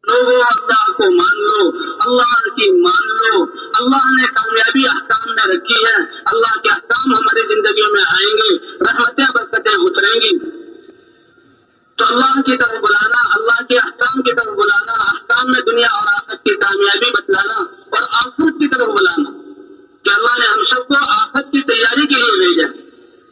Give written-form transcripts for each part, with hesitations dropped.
لوگوں اللہ کو مان لو، اللہ کی مان لو، اللہ نے کامیابی احکام میں رکھی ہے، اللہ کے احکام ہماری زندگیوں میں آئیں گے، رحمتیں برکتیں اتریں گی۔ تو اللہ کی طرف بلانا، اللہ کے احکام کی طرف بلانا، احکام میں دنیا اور آخرت کی کامیابی بتلانا اور آخرت کی طرف بلانا کہ اللہ نے ہم سب کو آخرت کی تیاری کے لیے بھیجا۔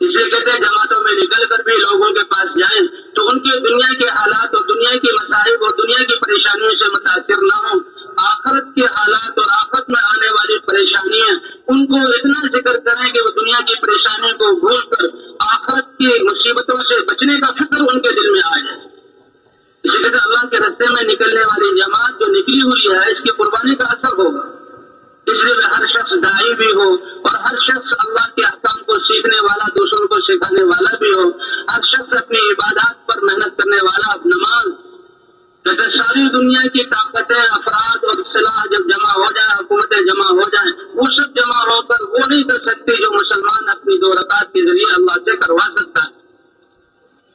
اس لیے کہتے ہیں جماعتوں میں نکل کر بھی لوگوں کے پاس جائیں تو ان کے دنیا کے حالات اور دنیا کی مصائب اور دنیا کی پریشانیوں سے متاثر نہ ہوں، آخرت کے حالات اور آخرت میں آنے والی پریشانیاں ان کو اتنا ذکر کریں کہ وہ دنیا کی پریشانیوں کو بھول کر آخرت کی مصیبتوں سے بچنے کا فکر ان کے دل میں آ جائے۔ اسی طرح اللہ کے راستے میں نکلنے والی جماعت جو نکلی ہوئی ہے اس کی قربانی کا اثر ہوگا۔ اس لیے ہر شخص داعی بھی ہو اور ہر شخص اللہ کے احکام کو سیکھنے والا، دوسروں کو سکھانے والا بھی ہو، ہر شخص اپنی عبادات پر محنت کرنے والا، نماز جیسے ساری دنیا کی طاقتیں، افراد اور اصلاح جب جمع ہو جائیں، حکومتیں جمع ہو جائیں، وہ سب جمع ہو کر وہ نہیں کر سکتی جو مسلمان اپنی 2 رکعت کے ذریعے اللہ سے کروا سکتا ہے۔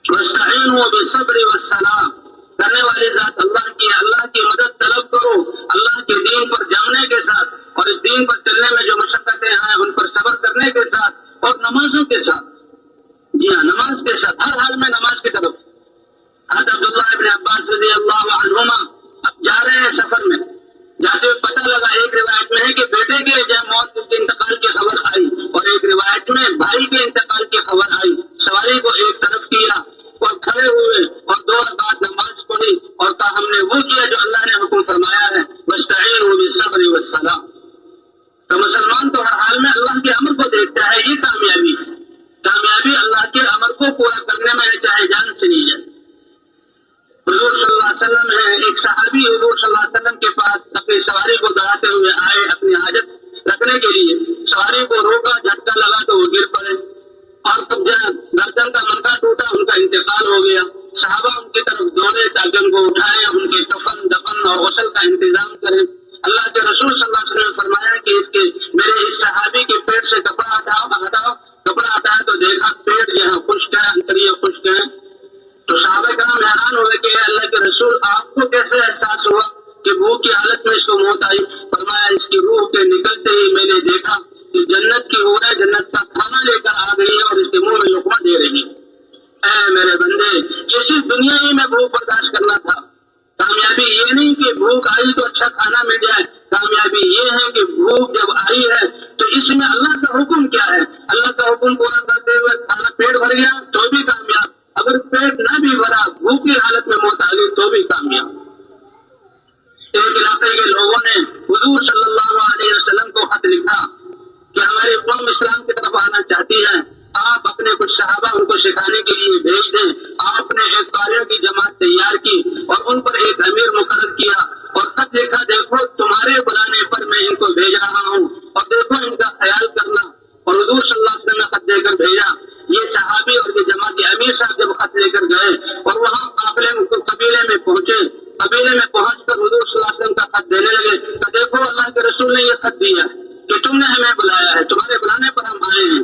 وَاسْتَعِينُوا بِالصَّبْرِ وَالصَّلَاةِ، کرنے والی ذات اللہ کی مدد طلب کرو اللہ کے دین پر جمنے کے ساتھ، اور اس دین پر چلنے میں جو مشقتیں ہیں ان پر صبر کرنے کے ساتھ اور نمازوں کے ساتھ۔ جی ہاں، نماز کے ساتھ، ہر حال میں نماز کی طرف۔ حضرت عبداللہ ابن عباس رضی اللہ عنہما اب جا رہے ہیں سفر میں، جاتے ہوئے پتہ لگا، ایک روایت میں ہے کہ بیٹے کے جب موت کے انتقال کی خبر آئی اور ایک روایت میں بھائی کے انتقال کی خبر آئی، سواری کو ایک طرف کیا اور کھڑے ہوئے اور 2 رکعت نماز پڑھی اور کہا ہم نے وہ کیا جو اللہ نے حکم فرمایا ہے، وَاسْتَعِينُوا بِالصَّبْرِ وَالصَّلَاةِ۔ تو مسلمان تو ہر حال میں اللہ کے امر کو دیکھتا ہے، یہ کامیابی ہے۔ کامیابی اللہ کے امر کو پورا کرنے میں ہے، چاہے جان سے نہیں جائے۔ حضور صلی اللہ علیہ وسلم ہے، ایک صحابی حضور صلی اللہ علیہ وسلم کے پاس اپنی سواری کو دوڑاتے ہوئے آئے اپنی حاجت رکھنے کے لیے، سواری کو روکا، جھٹکا لگا تو وہ گر پڑے اور جب گردن کا منکا ٹوٹا، ان کا انتقال ہو گیا۔ صحابہ ان کی طرف دوڑے تاکہ ان کو اٹھائیں، ان کے کفن دفن اور غسل کا انتظام کریں۔ اللہ کے رسول صلی اللہ علیہ وسلم نے فرمایا کہ میرے اس صحابی کے پیٹ سے کپڑا ہٹاؤ، کپڑا ہٹایا تو دیکھا پیٹ جو ہے خشک ہے، انتریہ خشک ہے۔ تو صحابہ کرام حیران ہوئے کہ اللہ کے رسول آپ کو کیسے احساس ہوا کہ بھوک کی حالت میں اس کو موت آئی؟ فرمایا اس کی روح کے نکلتے ہی میں نے دیکھا کہ جنت کی عورت جنت کا کھانا لے کر آ گئی ہے اور اس کے منہ میں لقمہ دے رہی ہے۔ اے میرے بندے، یہ صرف دنیا ہی میں بھوک برداشت کرنا تھا۔ کامیابی یہ نہیں کہ بھوک آئی تو اچھا کھانا مل جائے، کامیابی یہ ہے کہ بھوک جب آئی ہے تو اس میں اللہ کا حکم کیا ہے، اللہ کا حکم پورا کرتے ہوئے کھانا پیٹ بھر گیا تو بھی کامیاب، اگر پیٹ نہ بھی بھرا، بھوک کی حالت میں موت آ گئی تو بھی کامیاب۔ ایک علاقے کے لوگوں نے حضور صلی اللہ علیہ وسلم کو خط لکھا کہ ہماری قوم اسلام کی طرف آنا چاہتی ہے، آپ اپنے کچھ صحابہ ان کو سکھانے کے لیے بھیج دیں۔ آپ نے ایک قاریوں کی جماعت تیار کی اور ان پر ایک امیر مقرر کیا اور خط لکھا، دیکھو تمہارے بلانے پر میں ان کو بھیج رہا ہوں اور دیکھو ان کا خیال کرنا۔ اور حضور صلی اللہ علیہ وسلم نے خط دے کر بھیجا۔ یہ صحابی اور یہ جماعت کے امیر صاحب جب خط لے کر گئے اور وہاں قبیلے میں پہنچے، قبیلے میں پہنچ کر حضور صلی اللہ علیہ وسلم کا خط دینے لگے تو دیکھو اللہ کے رسول نے یہ خط دیا کہ تم نے ہمیں بلایا ہے، تمہارے بلانے پر ہم آئے ہیں۔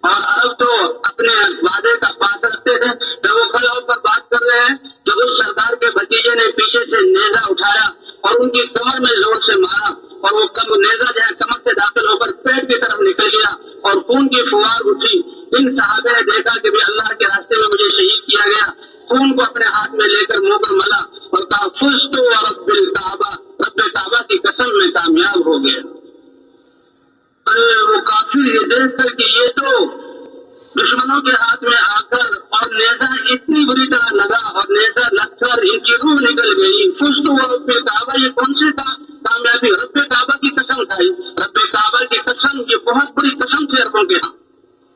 اور عرب تو اپنے وعدے کا پاس رکھتے تھے، جب وہ کھڑے ہو کر بات کر رہے ہیں تو اس سردار کے بھتیجے نے پیچھے سے نیزہ اٹھایا اور ان کی کمر میں زور سے مارا اور وہ نیزہ جو ہے کمر سے داخل ہو کر پیٹ کی طرف نکل گیا اور خون کی فوار اٹھی۔ ان صحابہ نے دیکھا کہ بھی اللہ کے راستے میں مجھے شہید کیا گیا، خون کو اپنے ہاتھ میں لے کر منہ پر ملا اور کہا فزت ورب الکعبہ، رب کعبہ کی قسم میں کامیاب ہو گیا۔ وہ کافر یہ دیکھ کر کہ یہ تو دشمنوں کے ہاتھ میں آ کر اور نیزہ اتنی بری طرح لگا اور نیزہ لگ کر ان کی روح نکل گئی۔ فزت ورب الکعبہ، یہ کون سی کامیابی؟ رب کعبہ کی قسم کھائی، رب کعبہ کی قسم، یہ بہت بڑی قسم تھی عربوں کے ہاں۔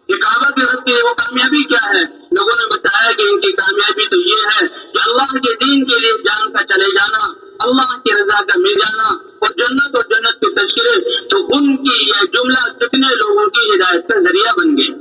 یہ کعبہ کے رب کی وہ کامیابی کیا ہے؟ لوگوں نے بتایا کہ ان کی کامیابی تو یہ ہے کہ اللہ کے دین کے لیے جان کا چلے جانا، اللہ کی رضا کا مل جانا اور جنت کے تذکرے، تو ان کی یہ جملہ کتنے لوگوں کی ہدایت کا ذریعہ بن گئے۔